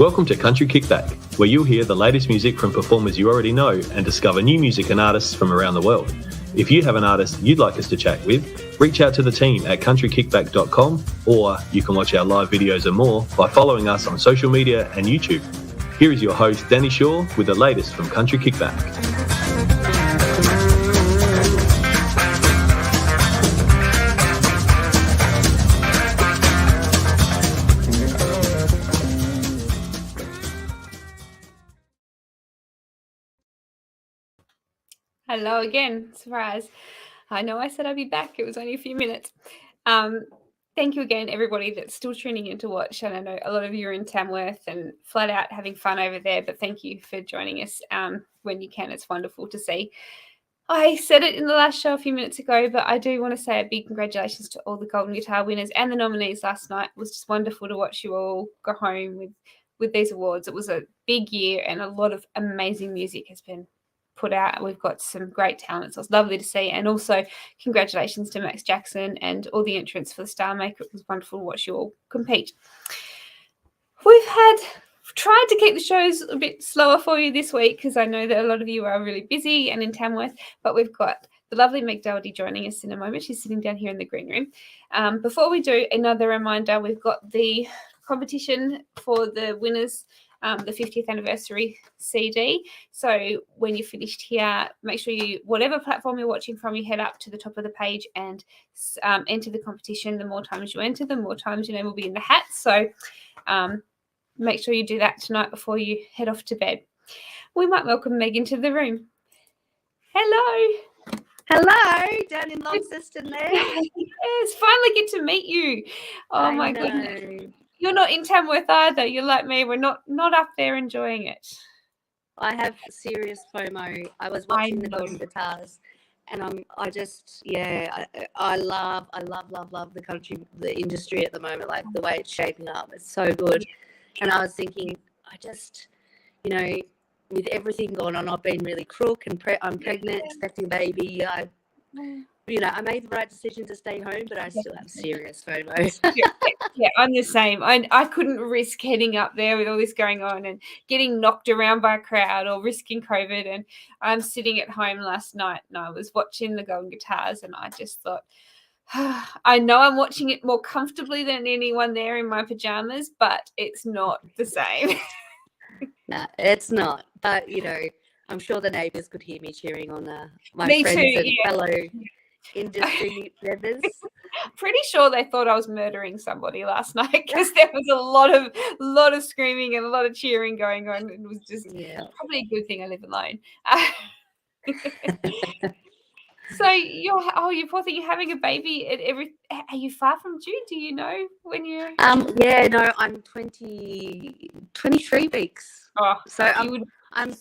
Welcome to Country Kickback, where you'll hear the latest music from performers you already know and discover new music and artists from around the world. If you have an artist you'd like us to chat with, reach out to the team at countrykickback.com, or you can watch our live videos and more by following us on social media and YouTube. Here is your host, Danni Shaw, with the latest from Country Kickback. Hello again. Surprise. I know I said I'd be back. It was only a few minutes. Thank you again, everybody that's still tuning in to watch. And I know a lot of you are in Tamworth and flat out having fun over there, but thank you for joining us when you can. It's wonderful to see. I said it in the last show a few minutes ago, but I do want to say a big congratulations to all the Golden Guitar winners and the nominees last night. It was just wonderful to watch you all go home with these awards. It was a big year and a lot of amazing music has been put out. We've got some great talent, so it's lovely to see. And also congratulations to Max Jackson and all the entrants for the Star Maker. It was wonderful to watch you all compete. We've tried to keep the shows a bit slower for you this week because I know that a lot of you are really busy and in Tamworth, but we've got the lovely Meg Doherty joining us in a moment. She's sitting down here in the green room. Before we do, another reminder, we've got the competition for the winners, the 50th anniversary CD. So when you're finished here, make sure you, whatever platform you're watching from, you head up to the top of the page and enter the competition. The more times you enter, the more times your name will be in the hat. So make sure you do that tonight before you head off to bed. We might welcome Meg into the room. Hello. Hello, down in Launceston there. Yes, finally get to meet you. Oh my goodness. You're not in Tamworth either. You're like me. We're not up there enjoying it. I have serious FOMO. I was watching the Golden Guitars, and I love the country industry at the moment. Like the way it's shaping up, it's so good. And I was thinking, with everything going on, I've been really crook, and I'm pregnant, expecting a baby. I made the right decision to stay home, but I still have serious FOMO. Yeah, I'm the same. I couldn't risk heading up there with all this going on and getting knocked around by a crowd or risking COVID. And I'm sitting at home last night and I was watching the Golden Guitars and I just thought, I know I'm watching it more comfortably than anyone there in my pajamas, but it's not the same. No, it's not. But, I'm sure the neighbours could hear me cheering on my me friends too, and yeah. fellow industry members. Pretty sure they thought I was murdering somebody last night because there was a lot of screaming and a lot of cheering going on. It was just probably a good thing I live alone. So you poor thing, you're having a baby are you far from due? Do you know when you're I'm 23 weeks. Oh, so I'm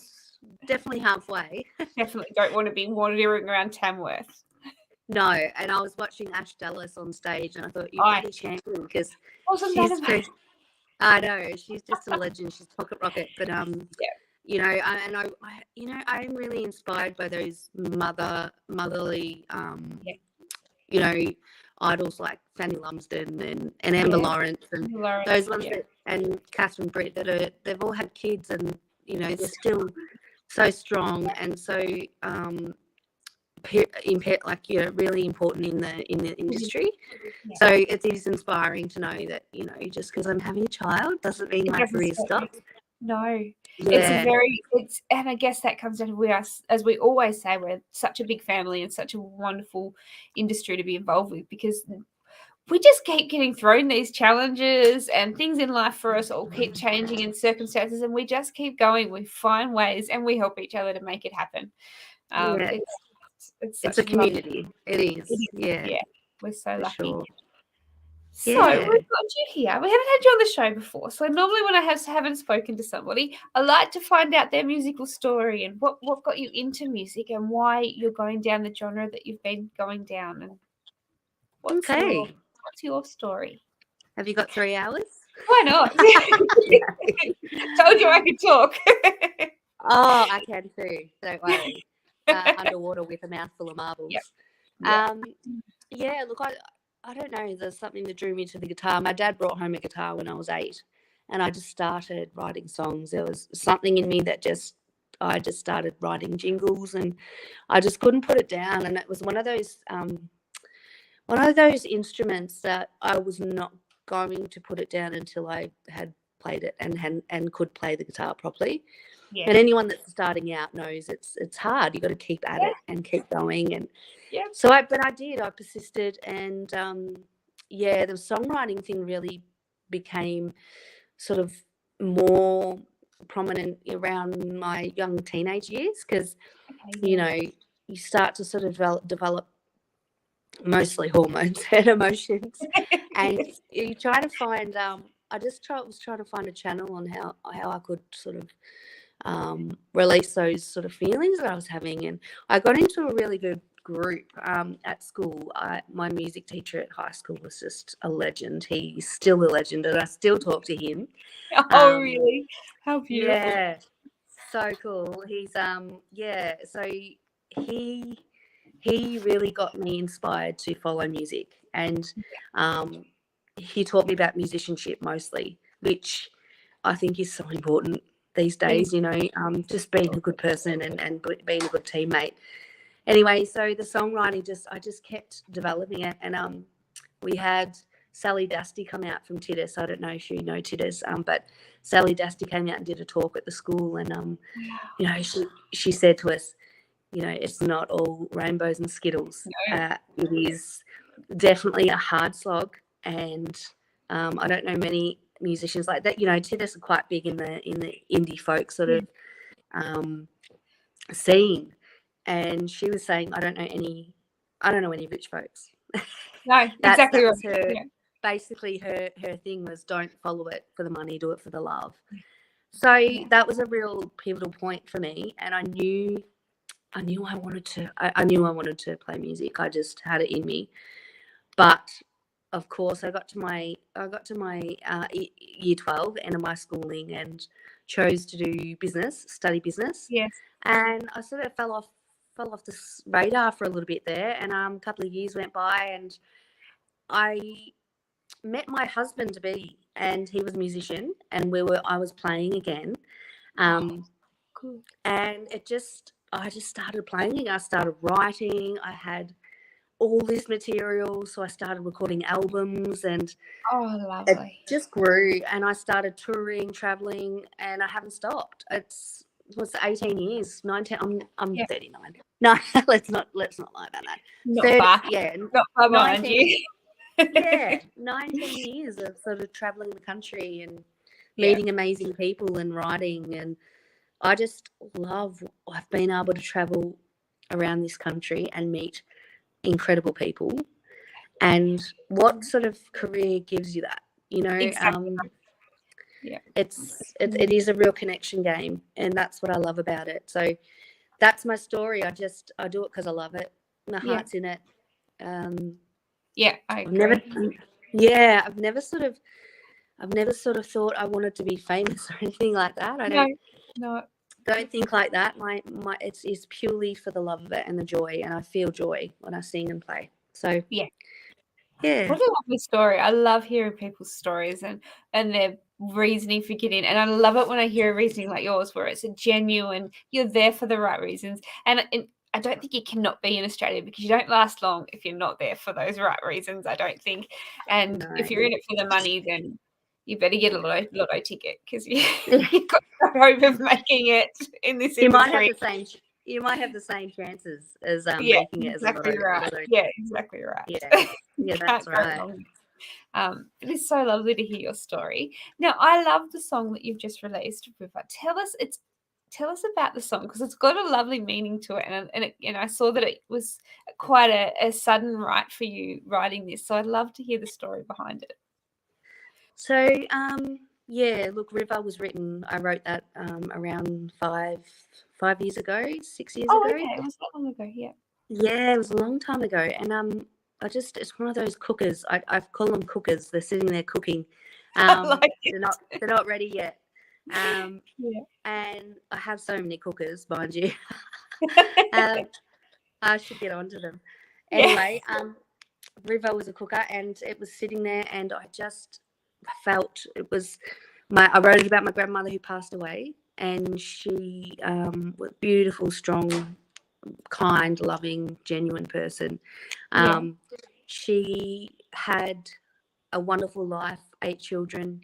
definitely halfway. Definitely don't want to be wandering around Tamworth. No, and I was watching Ash Dallas on stage, and I thought you're really champion because I know she's just a legend. She's pocket rocket, but I'm really inspired by those motherly, idols like Fanny Lumsden and Amber Lawrence and those ones and Catherine Britt they've all had kids and they're still so strong and so really important in the industry. So it is inspiring to know that just because I'm having a child doesn't mean my career stops. No, it's and I guess that comes down to as we always say, we're such a big family and such a wonderful industry to be involved with because we just keep getting thrown these challenges and things in life for us all keep changing in circumstances and we just keep going. We find ways and we help each other to make it happen. It's a community. It is. Yeah. We're so lucky. Sure. So we've got you here. We haven't had you on the show before. So normally when I haven't spoken to somebody, I like to find out their musical story and what got you into music and why you're going down the genre that you've been going down. And what's your story? Have you got 3 hours? Why not? Told you I could talk. Oh, I can too. Don't worry. Underwater with a mouthful of marbles. Look, I don't know. There's something that drew me to the guitar. My dad brought home a guitar when I was 8, and I just started writing songs. There was something in me that I just started writing jingles, and I just couldn't put it down. And it was one of those instruments that I was not going to put it down until I had played it and could play the guitar properly. Yeah. And anyone that's starting out knows it's hard. You got to keep at it and keep going. And so I persisted, and the songwriting thing really became sort of more prominent around my young teenage years, because you know, you start to sort of develop mostly hormones and emotions, and you try to find was trying to find a channel on how I could sort of release those sort of feelings that I was having. And I got into a really good group at school. My music teacher at high school was just a legend. He's still a legend, and I still talk to him. Oh, really? How beautiful. Yeah, so cool. He's so he really got me inspired to follow music, and he taught me about musicianship mostly, which I think is so important these days, you know, just being a good person and being a good teammate. Anyway, so the songwriting, I just kept developing it, and we had Sally Dasty come out from Titus. I don't know if you know Titus, but Sally Dasty came out and did a talk at the school, and you know, she said to us, you know, it's not all rainbows and skittles. No. It is definitely a hard slog, and I don't know many musicians like that. You know, Titus are quite big in the indie folk sort of scene, and she was saying, I don't know any rich folks. No, exactly right. Her, basically her thing was, don't follow it for the money, do it for the love. So that was a real pivotal point for me, and I knew I wanted to play music. I just had it in me. But of course, I got to my year 12, end of my schooling, and chose to do study business. Yes. And I sort of fell off the radar for a little bit there, and a couple of years went by, and I met my husband to be, and he was a musician, and I was playing again. Cool. And I just started playing. I started writing. I had all this material, so I started recording albums, and lovely. It just grew, and I started touring, traveling, and I haven't stopped. It was 18 years, 19. I'm 39. No, let's not lie about that. Not far. Yeah, not far behind you. 19 years of sort of traveling the country and meeting amazing people and writing, and I've been able to travel around this country and meet incredible people. And what sort of career gives you that? You know, exactly. It is a real connection game, and that's what I love about it. So that's my story. I do it because I love it. My heart's in it. I agree. I've never sort of thought I wanted to be famous or anything like that. I don't think like that. It's purely for the love of it and the joy, and I feel joy when I sing and play. So yeah. What a lovely story. I love hearing people's stories and their reasoning for getting, and I love it when I hear a reasoning like yours where it's a genuine, you're there for the right reasons. And I don't think it cannot be in Australia, because you don't last long if you're not there for those right reasons, I don't think. And if you're in it for the money, then you better get a lotto ticket, because you've got no hope of making it in this industry. You might have the same chances as making it as a lotto. Right. Yeah, exactly right. Yeah, that's right. It is so lovely to hear your story. Now, I love the song that you've just released, River. Tell us about the song, because it's got a lovely meaning to it, and I saw that it was quite a sudden write for you writing this. So I'd love to hear the story behind it. So River was written. I wrote that around 5 years ago, 6 years ago. Okay, it was that long ago. Yeah, it was a long time ago, and it's one of those cookers. I call them cookers. They're sitting there cooking. They're not ready yet. And I have so many cookers, mind you. I should get onto them. Anyway, River was a cooker, and it was sitting there, and I just felt it was I wrote it about my grandmother who passed away, and she was a beautiful, strong, kind, loving, genuine person. She had a wonderful life, 8 children,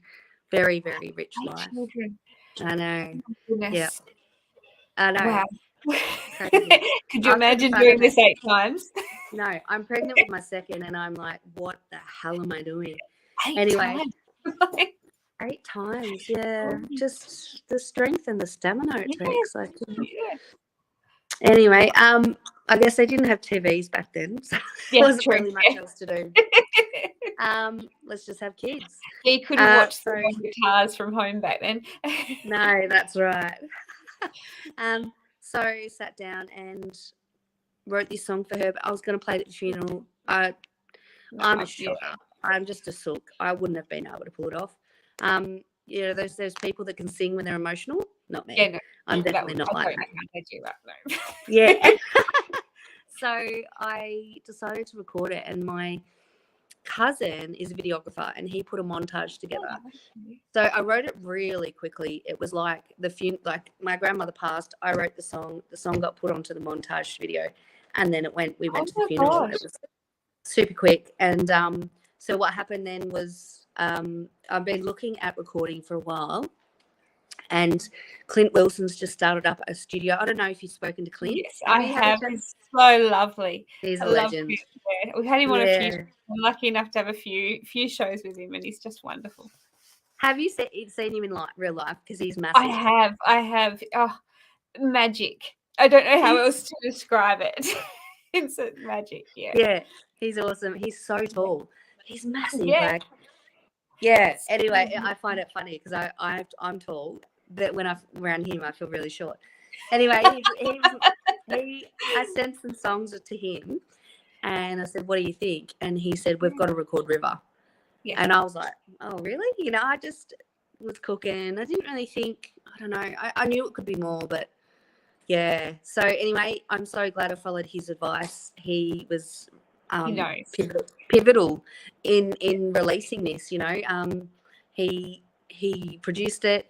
very, very rich 8 life. children. I know. Oh, goodness. Yeah. I know. Wow. Crazy. Could you I imagine couldn't doing fathom this 8 times? No, I'm pregnant with my second, and I'm like, what the hell am I doing? 8 Anyway, times. 8 times, yeah. Just the strength and the stamina it takes. Like, Yeah. Anyway, I guess they didn't have TVs back then, so there wasn't really much else to do. Let's just have kids. You couldn't watch the guitars from home back then. No, that's right. So sat down and wrote this song for her, but I was going to play it at the funeral. I'm a shocker. I'm just a sook. I wouldn't have been able to pull it off. There's people that can sing when they're emotional. Not me. Yeah, no, I'm definitely not like that. I do that, no. Yeah. So I decided to record it, and my cousin is a videographer, and he put a montage together. So I wrote it really quickly. It was like like my grandmother passed. I wrote the song. The song got put onto the montage video, and then we went to the funeral. It was super quick. And so what happened then was I've been looking at recording for a while, and Clint Wilson's just started up a studio. I don't know if you've spoken to Clint. Yes, I have. He's so lovely. He's a legend. Yeah. We've had him on a few. I'm lucky enough to have a few shows with him, and he's just wonderful. Have you seen him in real life? Because he's massive. I have. Oh, magic. I don't know how else to describe it. It's magic. Yeah. Yeah, he's awesome. He's so tall. He's massive. Yeah. Anyway, I find it funny because I'm tall, but when I'm around him, I feel really short. Anyway, I sent some songs to him, and I said, "What do you think?" And he said, "We've got to record River." Yeah. And I was like, "Oh, really?" I just was cooking. I didn't really think. I don't know. I knew it could be more, but yeah. So anyway, I'm so glad I followed his advice. He was pivotal in releasing this. He produced it.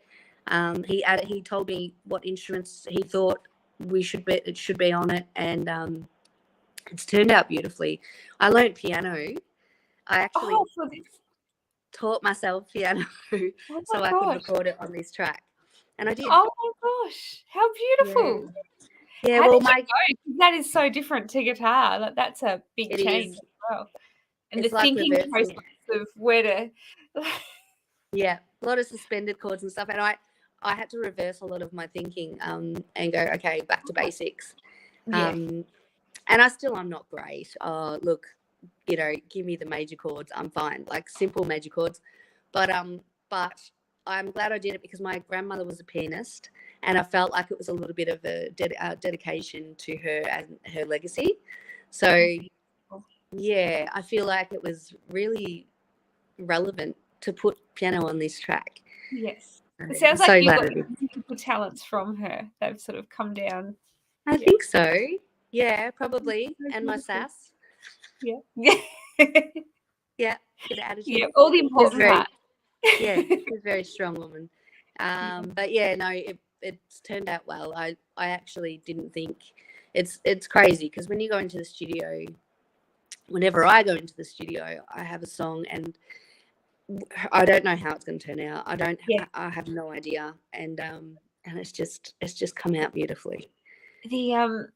He told me what instruments he thought it should be on it, and it's turned out beautifully. I learned piano. I actually taught myself piano so I could record it on this track, and I did. Oh my gosh, how beautiful! Yeah, well, that is so different to guitar. Like, that's a big change as well. And it's the thinking process of where to. Yeah, a lot of suspended chords and stuff, and I had to reverse a lot of my thinking and go, okay, back to basics. And I'm not great. Look, give me the major chords, I'm fine, like simple major chords. But I'm glad I did it because my grandmother was a pianist, and I felt like it was a little bit of a dedication to her and her legacy. So, yeah, I feel like it was really relevant to put piano on this track. Yes. It sounds like you got musical talents from her. They've sort of come down. I think so. Yeah, probably. And my sass. Yeah. Yeah. Good attitude. Yeah, all the important part. Yeah, she's a very strong woman. But yeah, no, it's turned out well. I actually didn't think it's crazy because when you go into the studio, whenever I go into the studio, I have a song and I don't know how it's going to turn out. I have no idea, and it's just come out beautifully. The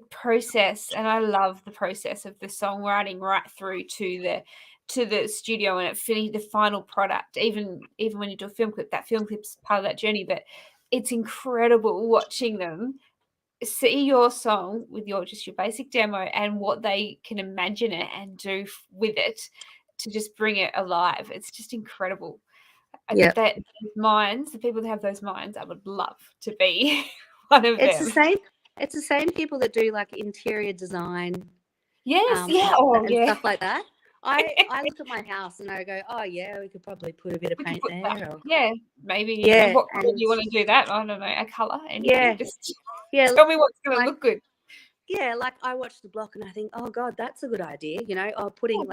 process, and I love the process of the songwriting right through to the studio and it finished the final product. Even when you do a film clip, that film clip's part of that journey. But it's incredible watching them see your song with your basic demo and what they can imagine it and do with it to just bring it alive. It's just incredible. That minds, the people that have those minds, I would love to be one of them. It's the same people that do like interior design. Yes, stuff like that. I look at my house and I go, oh yeah, we could probably put a bit of paint there. Yeah, maybe. Yeah. What colour do you want to do that? I don't know, a colour. And tell me what's going to look good. Yeah, like I watch The Block and I think, oh God, that's a good idea. Putting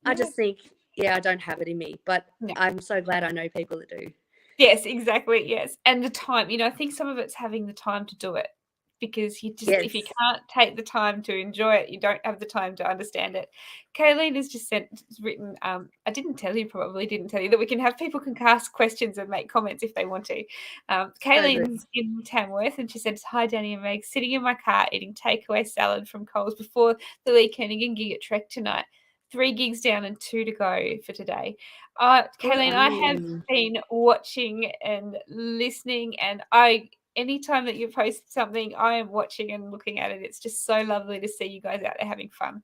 I just think I don't have it in me, but No. I'm so glad I know people that do. Yes, exactly. Yes. And the time, I think some of it's having the time to do it, because if you can't take the time to enjoy it, you don't have the time to understand it. Kayleen has just written, I didn't tell you that we can have people can ask questions and make comments if they want to. Kayleen's in Tamworth, and she said, "Hi, Danni and Meg, sitting in my car eating takeaway salad from Coles before the Lee Kernaghan gig at Trek tonight. 3 gigs down and 2 to go for today." Kayleen, I have been watching and listening, and anytime that you post something, I am watching and looking at it. It's just so lovely to see you guys out there having fun.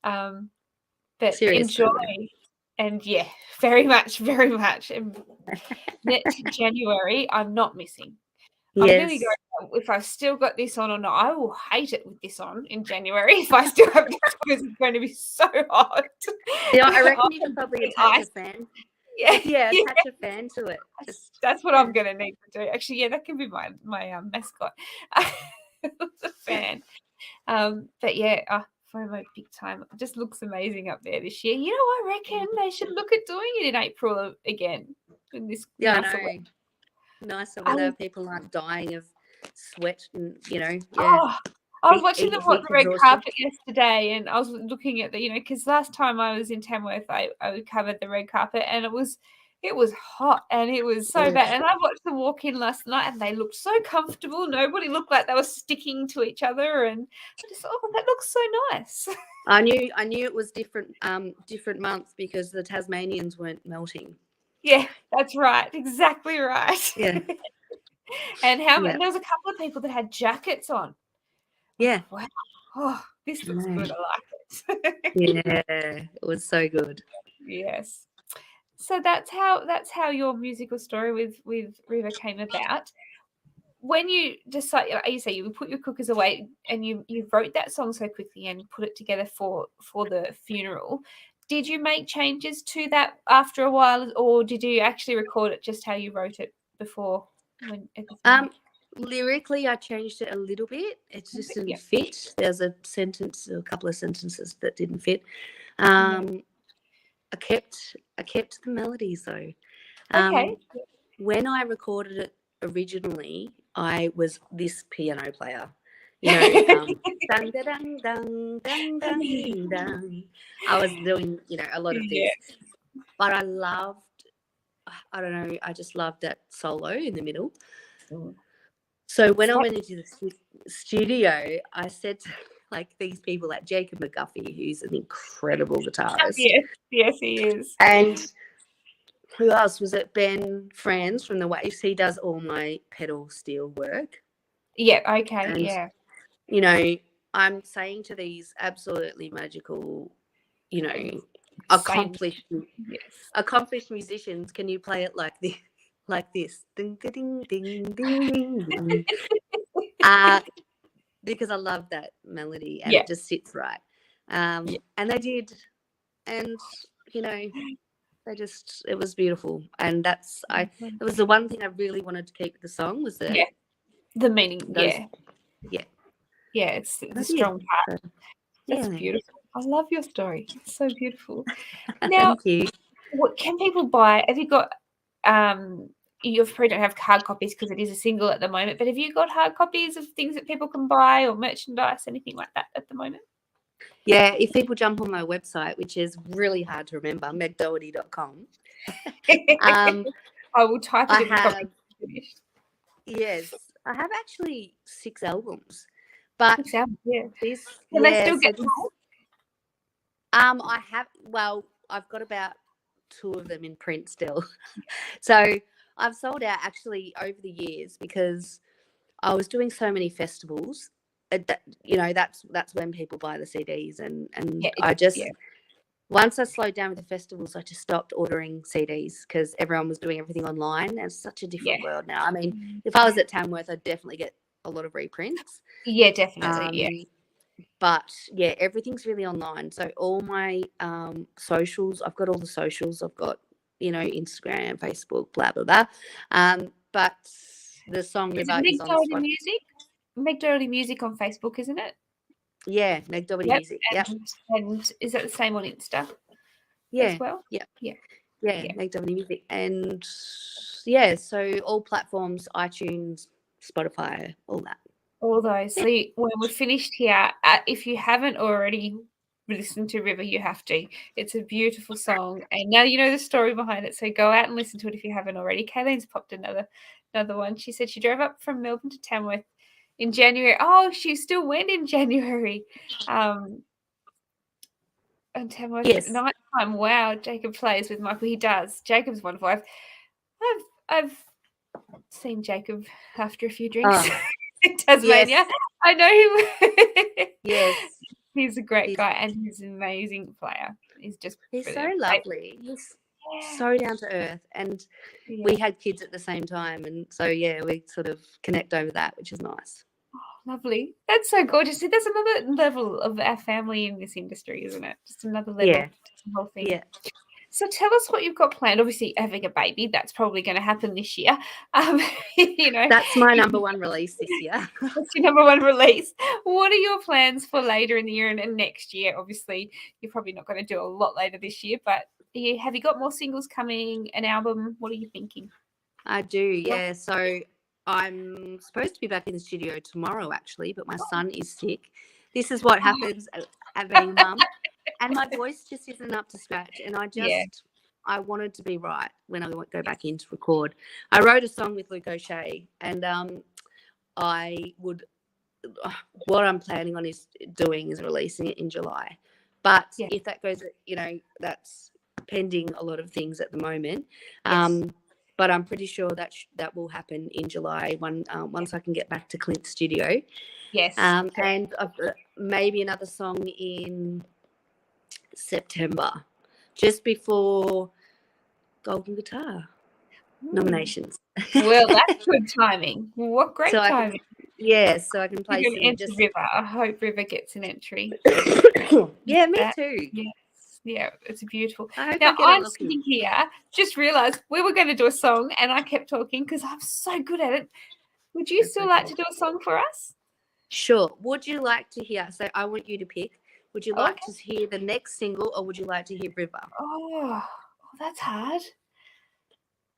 But Seriously. enjoy. And yeah, very much, very much. And next January, I'm not missing. I'm really going, if I've still got this on or not. I will hate it with this on in January if I still have this, because it's going to be so hot. Yeah, I reckon you can probably attach a fan. Yeah, attach a fan to it. That's what I'm going to need to do. Actually, yeah, that can be my mascot, the fan. But yeah, FOMO big time. It just looks amazing up there this year. I reckon they should look at doing it in April again. In this, I know. Nicer weather. People aren't dying of sweat, and I was watching the red carpet yesterday, and I was looking at the, because last time I was in Tamworth, I covered the red carpet, and it was hot, and it was so bad. And I watched them walk in last night, and they looked so comfortable. Nobody looked like they were sticking to each other, and I just thought, that looks so nice. I knew it was different months, because the Tasmanians weren't melting. Yeah, that's right. Exactly right. Yeah. And there was a couple of people that had jackets on. Yeah. Wow. Oh, this looks good. I like it. Yeah, it was so good. Yes. So that's how your musical story with River came about. When you decide, you say you put your cookers away, and you wrote that song so quickly and put it together for the funeral. Did you make changes to that after a while, or did you actually record it just how you wrote it before? Lyrically, I changed it a little bit. It just didn't fit. There's a couple of sentences that didn't fit. I kept the melodies though. Okay. When I recorded it originally, I was this piano player. Dun, dun, dun, dun, dun, dun, dun. I was doing, a lot of this. But I just loved that solo in the middle. So when I went into the studio, I said to these people like Jacob McGuffey, who's an incredible guitarist. Yes, he is. And who else was it? Ben Franz from the Waves. He does all my pedal steel work. Yeah, okay, and, I'm saying to these absolutely magical, accomplished musicians, can you play it like this? Ding, ding, ding, ding, ding, ding. Because I love that melody, and it just sits right. And they did, and it was beautiful. And it was the one thing I really wanted to keep with the song, was the meaning. It's the strong part. That's beautiful. I love your story. It's so beautiful. Now, thank you. What can people buy? Have you got you probably don't have hard copies because it is a single at the moment, but have you got hard copies of things that people can buy, or merchandise, anything like that at the moment? Yeah, if people jump on my website, which is really hard to remember, megdoherty.com. I will type it in. Yes, I have actually 6 albums. But can they still get them? I've got about 2 of them in print still. So I've sold out actually over the years, because I was doing so many festivals. That's when people buy the CDs, and I just once I slowed down with the festivals, I just stopped ordering CDs, because everyone was doing everything online. It's such a different world now. I mean, if I was at Tamworth, I'd definitely get a lot of reprints. Yeah, definitely. But everything's really online. So all my socials, I've got all the socials. I've got Instagram, Facebook, blah blah blah. But the song is on Music. Meg Doherty Music on Facebook, isn't it? Yeah, Meg Doherty Music. And is that the same on Insta? as well? Yeah. Yeah. Meg Doherty Music. And yeah, so all platforms, iTunes, Spotify, all that. All those. So when we're finished here, if you haven't already listened to River, you have to. It's a beautiful song, and now you know the story behind it. So go out and listen to it if you haven't already. Kayleen's popped another one. She said she drove up from Melbourne to Tamworth in January. Oh, she still went in January. And Tamworth at night time. Wow, Jacob plays with Michael. He does. Jacob's wonderful. I've seen Jacob after a few drinks in Tasmania. Yes. I know him. Yes. He's a great guy, and he's an amazing player. He's so lovely. He's so down to earth, and we had kids at the same time, and so we sort of connect over that, which is nice. Oh, lovely. That's so gorgeous. There's another level of our family in this industry, isn't it? Just another level. Yeah. The whole thing. Yeah. So tell us what you've got planned. Obviously, having a baby, that's probably going to happen this year. That's my number one release this year. That's your number one release. What are your plans for later in the year and next year? Obviously, you're probably not going to do a lot later this year, but have you got more singles coming, an album? What are you thinking? I do, yeah. So I'm supposed to be back in the studio tomorrow, actually, but my son is sick. This is what happens at being mum. And my voice just isn't up to scratch. And I wanted to be right when I go back in to record. I wrote a song with Luke O'Shea, and what I'm planning on is releasing it in July. But if that goes, that's pending a lot of things at the moment. But I'm pretty sure that will happen in July once I can get back to Clint's studio. Yes. And maybe another song in September, just before Golden Guitar nominations. Well, that's good timing. What great timing. So I can play some River. I hope River gets an entry. Yeah, me too. Yes. Yeah, it's beautiful. Now, I'm sitting here, just realised we were going to do a song and I kept talking because I'm so good at it. Would you still like to do a song for us? Sure. Would you like to hear, so I want you to pick, would you like to hear the next single or would you like to hear River? Oh, that's hard.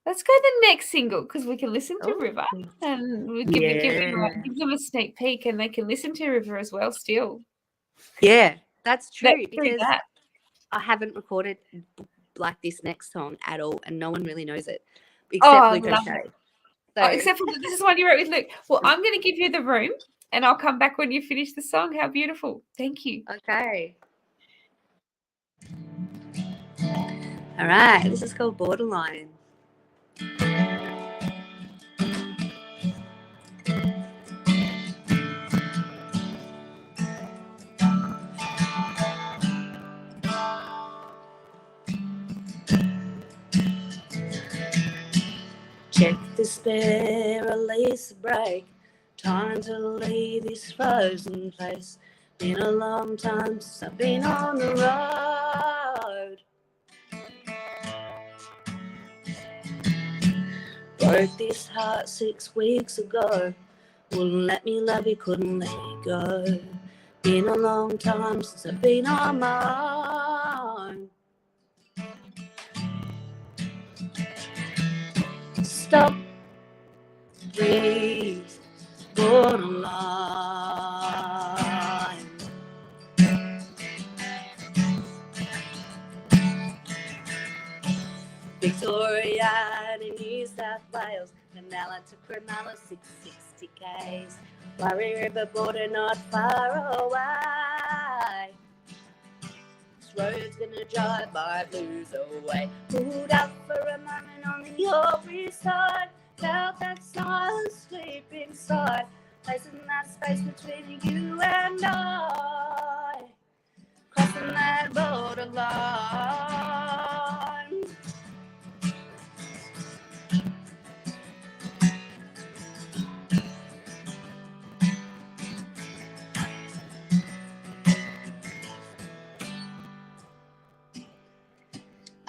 Let's go the next single because we can listen to River and we can give them a sneak peek and they can listen to River as well still. Yeah, that's true because I haven't recorded like this next song at all and no one really knows it except Luke O'Shea. Except for this is one you wrote with Luke. Well, I'm going to give you the room and I'll come back when you finish the song. How beautiful. Thank you. Okay. All right. This is called Borderline. Check the spare, release a break. Time to leave this frozen place. Been a long time since I've been on the road. Broke this heart 6 weeks ago. Wouldn't let me love you, couldn't let you go. Been a long time since I've been on my own. Stop, breathe, borderline. Victoria in New South Wales, Canala to Cronulla, 660 k's. Murray River border not far away. This road's gonna drive my blues away. Pulled up for a moment on the Aubrey side. Felt that silence sweep inside. Placing that space between you and I. Crossing that borderline.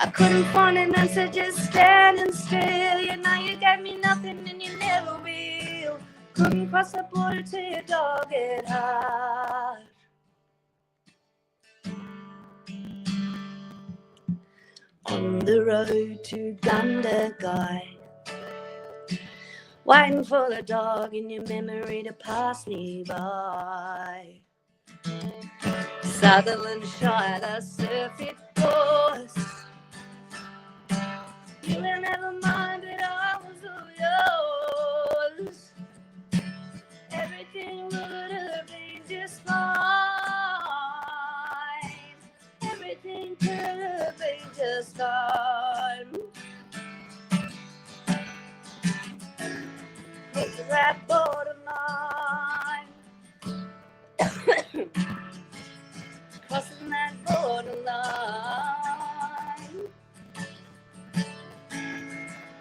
I couldn't find an answer, just standing still. You know you gave me nothing and you never will. Couldn't cross the border till your dog get hard. on the road to Gundagai, waiting for the dog in your memory to pass me by. Sutherland Shire, the surf it pours. You will never mind that I was all yours. Everything would have been just fine. Everything could have been just fine. Get to that borderline. Crossing that borderline.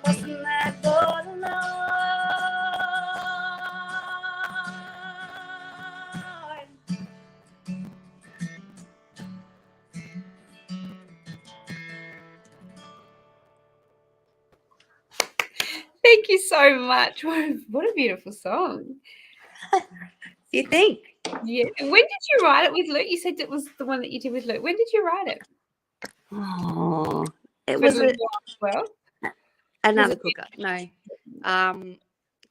Crossing that borderline. Thank you so much. What a beautiful song. You think? Yeah. When did you write it with Luke? You said it was the one that you did with Luke. When did you write it? Oh, it was well. Another cooker. No.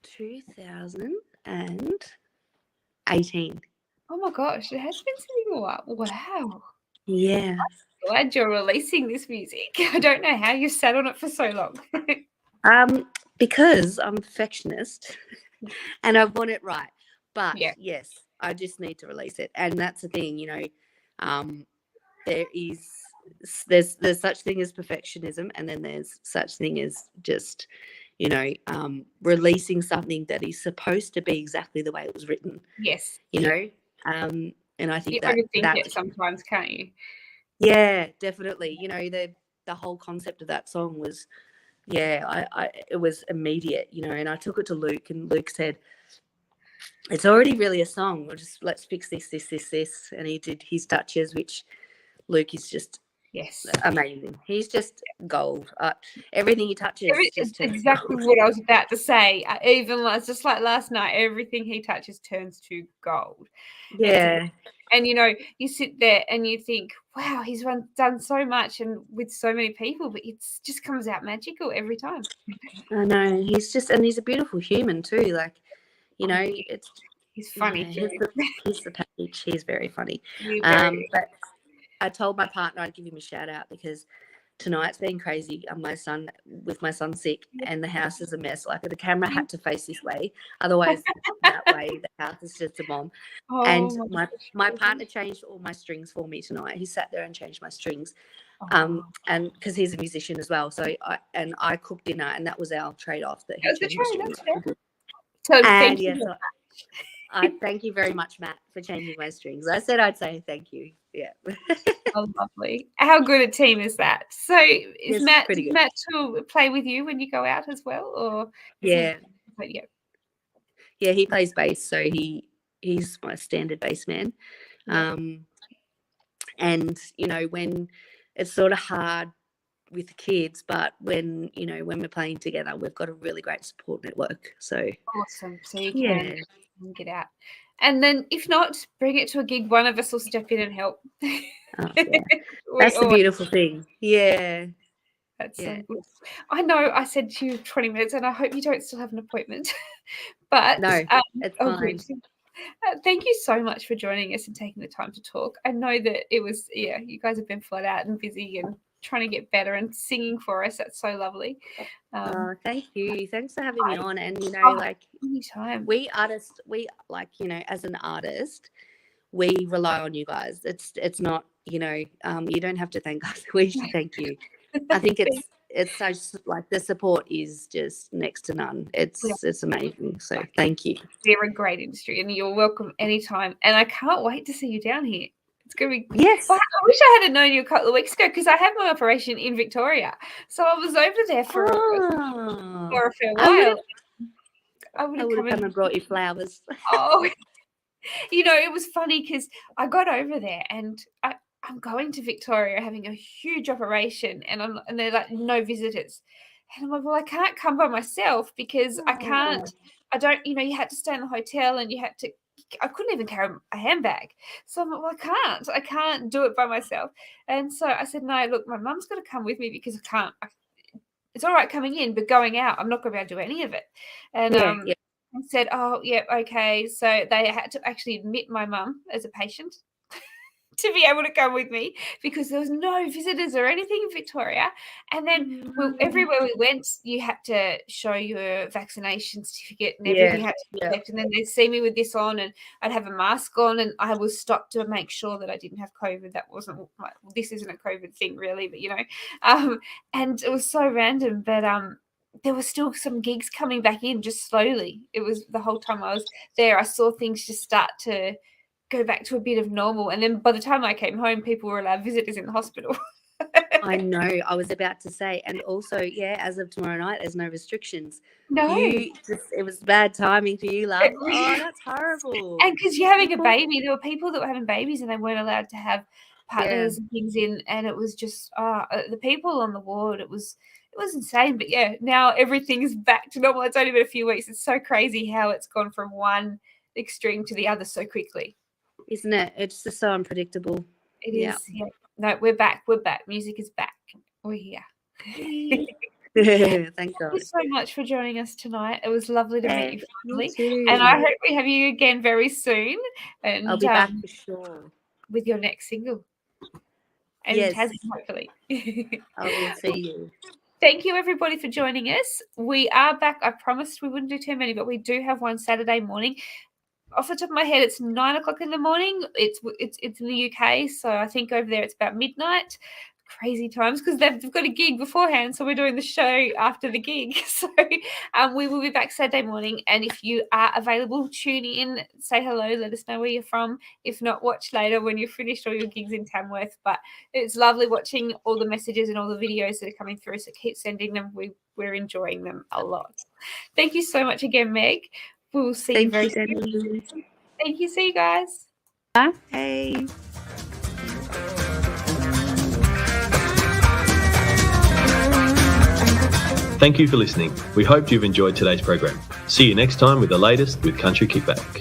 2018. Oh my gosh, it has been sitting a while. Wow. Yeah. I'm glad you're releasing this music. I don't know how you sat on it for so long. Because I'm a perfectionist and I want it right. But yes, I just need to release it. And that's the thing, there's such thing as perfectionism, and then there's such thing as just, releasing something that is supposed to be exactly the way it was written. Yes. And I think you that it sometimes, can't you? Yeah, definitely. The whole concept of that song was, it was immediate, and I took it to Luke, and Luke said, it's already really a song. Let's fix this. And he did his touches, which Luke is just amazing. He's just gold. Everything he touches just exactly gold. what I was about to say. Even just like last night, everything he touches turns to gold. Yeah. And you sit there and you think, wow, he's done so much and with so many people, but it just comes out magical every time. I know. He's a beautiful human too. Like, he's funny. He's the package. He's very funny. But I told my partner I'd give him a shout out because tonight's been crazy. My son sick and the house is a mess. Like the camera had to face this way, otherwise that way the house is just a bomb. And my partner changed all my strings for me tonight. He sat there and changed my strings, and because he's a musician as well. So I cooked dinner, and that was our trade off. That he changed my strings. So thank you. I thank you very much, Matt, for changing my strings. I said I'd say thank you. Yeah. Oh, lovely. How good a team is that? So is Matt to play with you when you go out as well? Or yeah, he plays bass, so he's my standard bass man. And when it's sort of hard with the kids, but when we're playing together, we've got a really great support network. So awesome. So you can get out. And then if not, bring it to a gig. One of us will step in and help. That's the beautiful thing. Yeah. That's so good. I know I said to you 20 minutes, and I hope you don't still have an appointment. But no, it's fine. Thank you so much for joining us and taking the time to talk. I know that it was, you guys have been flat out and busy and trying to get better and singing for us. That's so lovely. Thank you. Thanks for having me on. And anytime. We artists, as an artist, we rely on you guys. It's not, you don't have to thank us. We should thank you. I think it's such the support is just next to none. It's amazing. So thank you. They're a great industry, and you're welcome anytime. And I can't wait to see you down here. It's going to be yes. Well, I wish I had known you a couple of weeks ago because I had my operation in Victoria, so I was over there for a fair while. I would have come and brought you flowers. Oh, it was funny because I got over there and I'm going to Victoria having a huge operation, and they're like, no visitors. And I'm like, well, I can't come by myself because I can't. I don't. You had to stay in the hotel and you had to I couldn't even carry a handbag. So I'm like, well, I can't do it by myself. And so I said, no, look, my mum's got to come with me because it's all right coming in, but going out, I'm not going to be able to do any of it. And I said, oh, yeah, okay. So they had to actually admit my mum as a patient to be able to come with me because there was no visitors or anything in Victoria. And then everywhere we went, you had to show your vaccination certificate and everything had to be checked. And then they'd see me with this on and I'd have a mask on and I was stopped to make sure that I didn't have COVID. That wasn't like, this isn't a COVID thing really, but and it was so random. But there were still some gigs coming back in just slowly. It was the whole time I was there, I saw things just start to go back to a bit of normal. And then by the time I came home, people were allowed visitors in the hospital. I know. I was about to say. And also, as of tomorrow night, there's no restrictions. No. It was bad timing for you, love. Oh, that's horrible. And because you're having a baby, there were people that were having babies and they weren't allowed to have partners and things in. And it was just, the people on the ward, it was insane. But now everything's back to normal. It's only been a few weeks. It's so crazy how it's gone from one extreme to the other so quickly. Isn't it? It's just so unpredictable. It is. Yeah. No, we're back. Music is back. We're here. Thank God. Thank you so much for joining us tonight. It was lovely to meet you finally. And I hope we have you again very soon. And I'll be back for sure. With your next single. And Tassie, hopefully. I will see you. Thank you, everybody, for joining us. We are back. I promised we wouldn't do too many, but we do have one Saturday morning. Off the top of my head, it's 9 o'clock in the morning. It's in the UK, so I think over there it's about midnight. Crazy times because they've got a gig beforehand, so we're doing the show after the gig. So we will be back Saturday morning, and if you are available, tune in, say hello, let us know where you're from. If not, watch later when you've finished all your gigs in Tamworth. But it's lovely watching all the messages and all the videos that are coming through, so keep sending them. We're enjoying them a lot. Thank you so much again, Meg. We'll see you very soon. Thank you. See you guys. Bye. Hey. Thank you for listening. We hope you've enjoyed today's program. See you next time with the latest with Country Kickback.